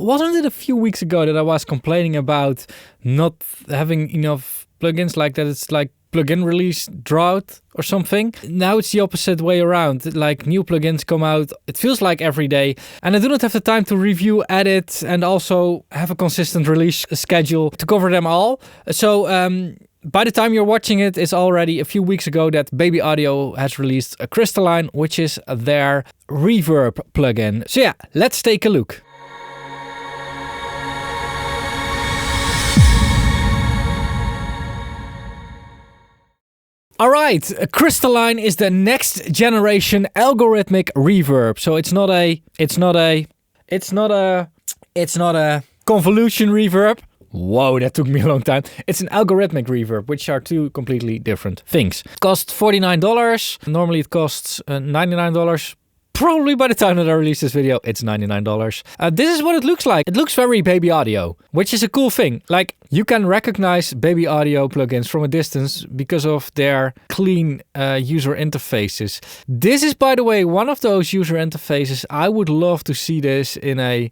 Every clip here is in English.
Wasn't it a few weeks ago that I was complaining about not having enough plugins, like that it's like plugin release drought or something? Now it's the opposite way around. Like new plugins come out, it feels like every day, and I do not have the time to review, edit, and also have a consistent release schedule to cover them all. So by the time you're watching it, it's already a few weeks ago that Baby Audio has released a Crystaline, which is their reverb plugin. So yeah, let's take a look. Alright, Crystaline is the next generation algorithmic reverb. So it's not a convolution reverb. Whoa, that took me a long time. It's an algorithmic reverb, which are two completely different things. It costs $49. Normally it costs $99. Probably by the time that I release this video, it's $99. This is what it looks like. It looks very Baby Audio, which is a cool thing. Like, you can recognize Baby Audio plugins from a distance because of their clean user interfaces. This is, by the way, one of those user interfaces. I would love to see this in a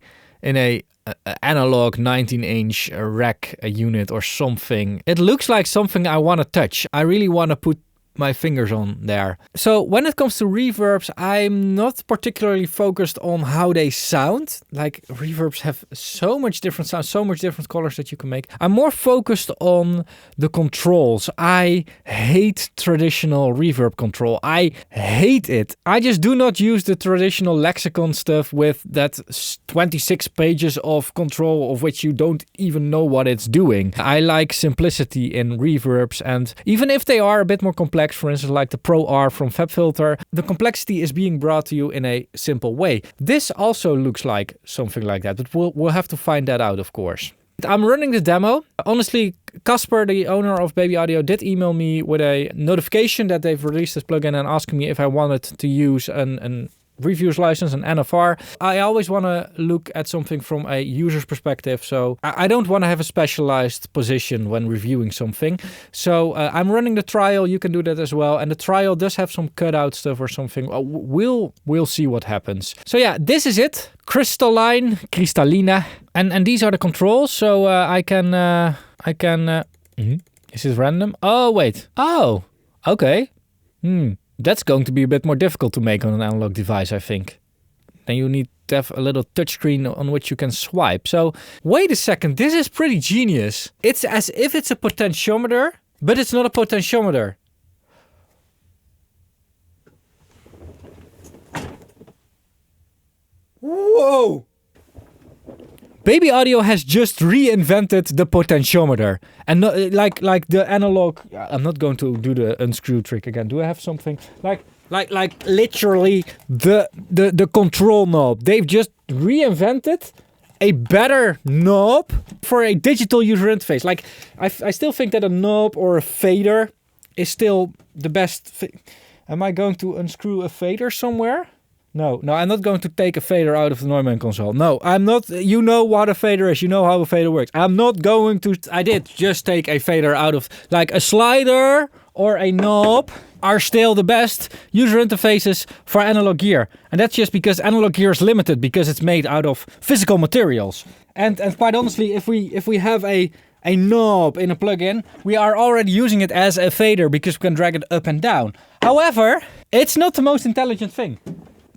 analog 19-inch rack unit or something. It looks like something I want to touch. I really want to put my fingers on there. So when it comes to reverbs, I'm not particularly focused on how they sound. Like, reverbs have so much different sounds, so much different colors that you can make. I'm more focused on the controls. I hate traditional reverb control. I hate it. I just do not use the traditional lexicon stuff with that 26 pages of control of which you don't even know what it's doing. I like simplicity in reverbs, and even if they are a bit more complex, for instance, like the Pro R from FabFilter, the complexity is being brought to you in a simple way. This also looks like something like that, but we'll have to find that out, of course. I'm running the demo. Honestly, Casper, the owner of Baby Audio, did email me with a notification that they've released this plugin and asking me if I wanted to use an reviews license, an NFR. I always want to look at something from a user's perspective, so I don't want to have a specialized position when reviewing something. So I'm running the trial. You can do that as well, and the trial does have some cutout stuff or something. We'll see what happens. So yeah, this is it. Crystaline, and these are the controls. So I can. Is it random? Oh wait. Oh, okay. That's going to be a bit more difficult to make on an analog device, I think. Then you need to have a little touchscreen on which you can swipe. So, wait a second, this is pretty genius. It's as if it's a potentiometer, but it's not a potentiometer. Whoa! Baby Audio has just reinvented the potentiometer, and like the analog. I'm not going to do the unscrew trick again. Do I have something like literally the control knob? They've just reinvented a better knob for a digital user interface. Like, I still think that a knob or a fader is still the best. Am I going to unscrew a fader somewhere? No, I'm not going to take a fader out of the Neumann console. No, I'm not. You know what a fader is. You know how a fader works. I'm not going to. I did just take a fader out of, like, a slider or a knob are still the best user interfaces for analog gear. And that's just because analog gear is limited because it's made out of physical materials. And quite honestly, if we have a knob in a plugin, we are already using it as a fader because we can drag it up and down. However, it's not the most intelligent thing.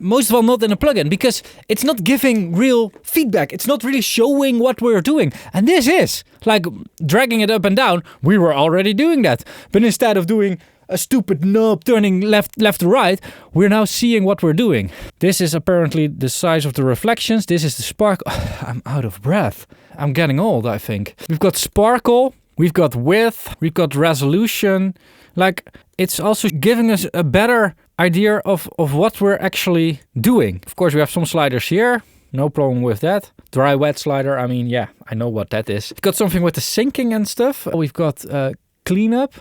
Most of all, not in a plugin, because it's not giving real feedback. It's not really showing what we're doing. And this is, like, dragging it up and down, we were already doing that. But instead of doing a stupid knob turning left to right, we're now seeing what we're doing. This is apparently the size of the reflections. This is the sparkle. I'm out of breath. I'm getting old, I think. We've got sparkle, we've got width, we've got resolution. Like, it's also giving us a better idea of what we're actually doing. Of course, we have some sliders here. No problem with that. Dry wet slider. I mean, yeah, I know what that is. We've got something with the syncing and stuff. We've got cleanup,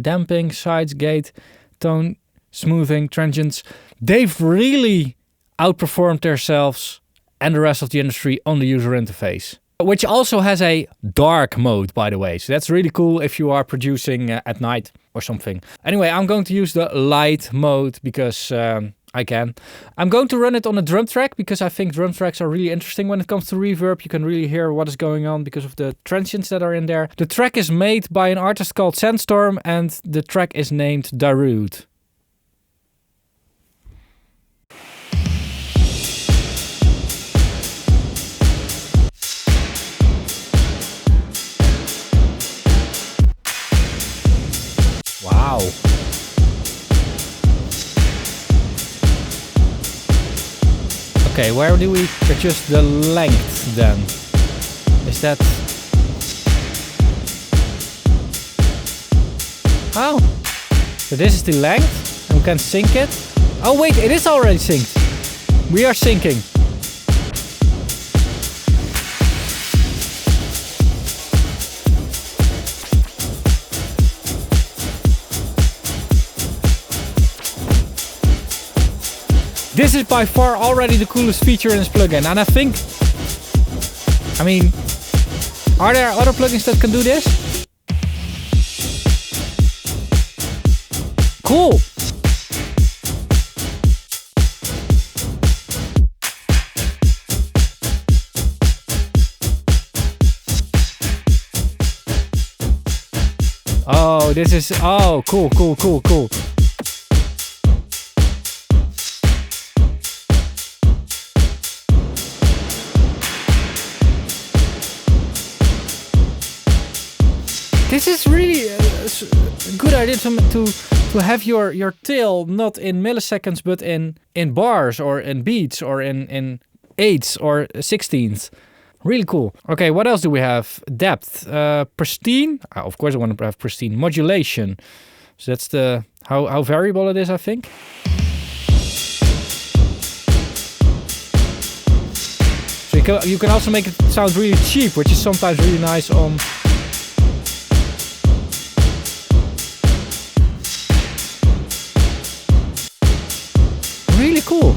damping, sides, gate, tone, smoothing, transients. They've really outperformed themselves and the rest of the industry on the user interface, which also has a dark mode, by the way. So that's really cool if you are producing at night or something. Anyway, I'm going to use the light mode because I can. I'm going to run it on a drum track because I think drum tracks are really interesting when it comes to reverb. You can really hear what is going on because of the transients that are in there. The track is made by an artist called Sandstorm and the track is named Darude. Wow. Okay, where do we adjust the length then? Is that... Oh, so this is the length and we can sync it. Oh wait, it is already synced. We are syncing. This is by far already the coolest feature in this plugin, and I think, I mean, are there other plugins that can do this? Cool! Oh, this is, oh, cool. This is really a good idea to have your tail not in milliseconds but in bars or in beats or in eighths or sixteenths. Really cool. Okay, what else do we have? Depth, pristine. Of course, I want to have pristine. Modulation. So that's the how variable it is, I think. So you can also make it sound really cheap, which is sometimes really nice on. Really cool.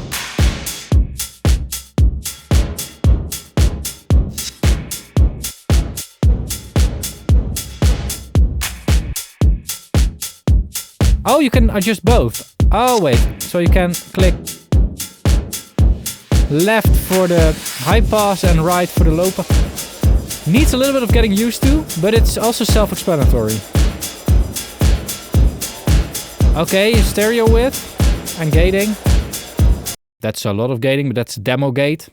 Oh, you can adjust both. Oh, wait. So you can click left for the high pass and right for the low pass. Needs a little bit of getting used to, but it's also self-explanatory. Okay, stereo width and gating. That's a lot of gating, but that's demo gate.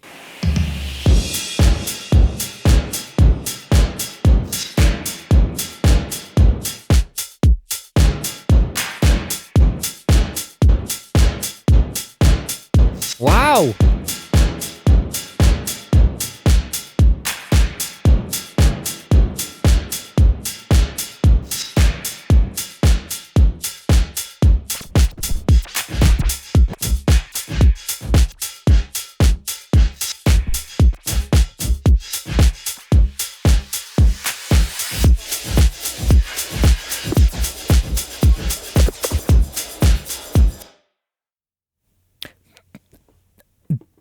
Wow!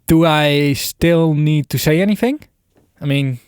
Do I still need to say anything? I mean,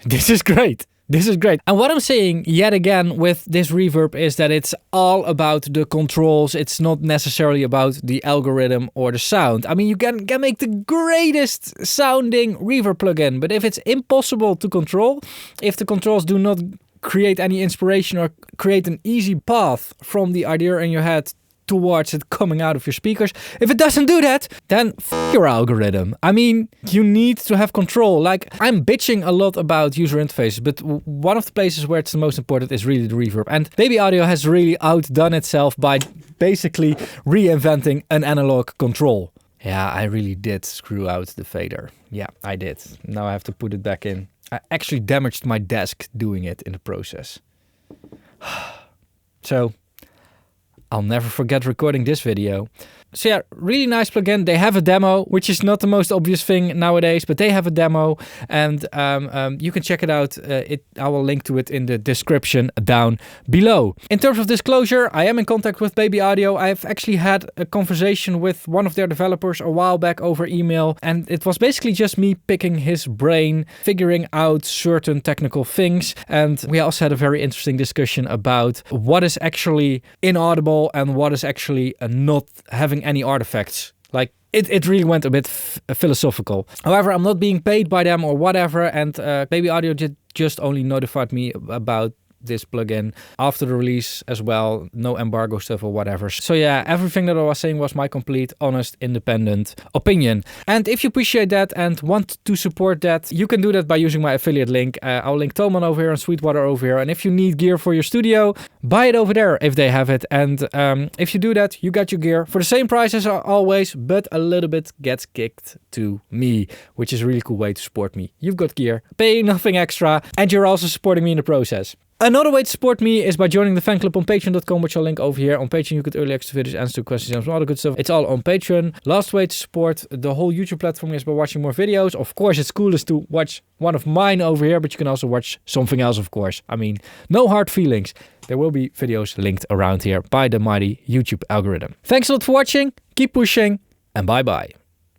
this is great. This is great. And what I'm saying yet again with this reverb is that it's all about the controls. It's not necessarily about the algorithm or the sound. I mean, you can make the greatest sounding reverb plugin, but if it's impossible to control, if the controls do not create any inspiration or create an easy path from the idea in your head towards it coming out of your speakers. If it doesn't do that, then f your algorithm. I mean, you need to have control. Like, I'm bitching a lot about user interfaces, but one of the places where it's the most important is really the reverb. And Baby Audio has really outdone itself by basically reinventing an analog control. Yeah, I really did screw out the fader. Yeah, I did. Now I have to put it back in. I actually damaged my desk doing it in the process. So I'll never forget recording this video. So yeah, really nice plugin. They have a demo, which is not the most obvious thing nowadays, but they have a demo and you can check it out. I will link to it in the description down below. In terms of disclosure, I am in contact with Baby Audio. I've actually had a conversation with one of their developers a while back over email, and it was basically just me picking his brain, figuring out certain technical things. And we also had a very interesting discussion about what is actually inaudible and what is actually not having any artifacts. Like, it really went a bit philosophical. However, I'm not being paid by them or whatever, and Baby Audio just only notified me about this plugin after the release as well. No embargo stuff or whatever. So yeah, everything that I was saying was my complete, honest, independent opinion. And if you appreciate that and want to support that, you can do that by using my affiliate link. I'll link Toman over here and Sweetwater over here. And if you need gear for your studio, buy it over there if they have it. And if you do that, you got your gear for the same price as always, but a little bit gets kicked to me, which is a really cool way to support me. You've got gear, paying nothing extra, and you're also supporting me in the process. Another way to support me is by joining the fan club on patreon.com, which I'll link over here. On Patreon, you get early access to videos, answer questions, and some other good stuff. It's all on Patreon. Last way to support the whole YouTube platform is by watching more videos. Of course, it's coolest to watch one of mine over here, but you can also watch something else, of course. I mean, no hard feelings. There will be videos linked around here by the mighty YouTube algorithm. Thanks a lot for watching. Keep pushing, and bye-bye.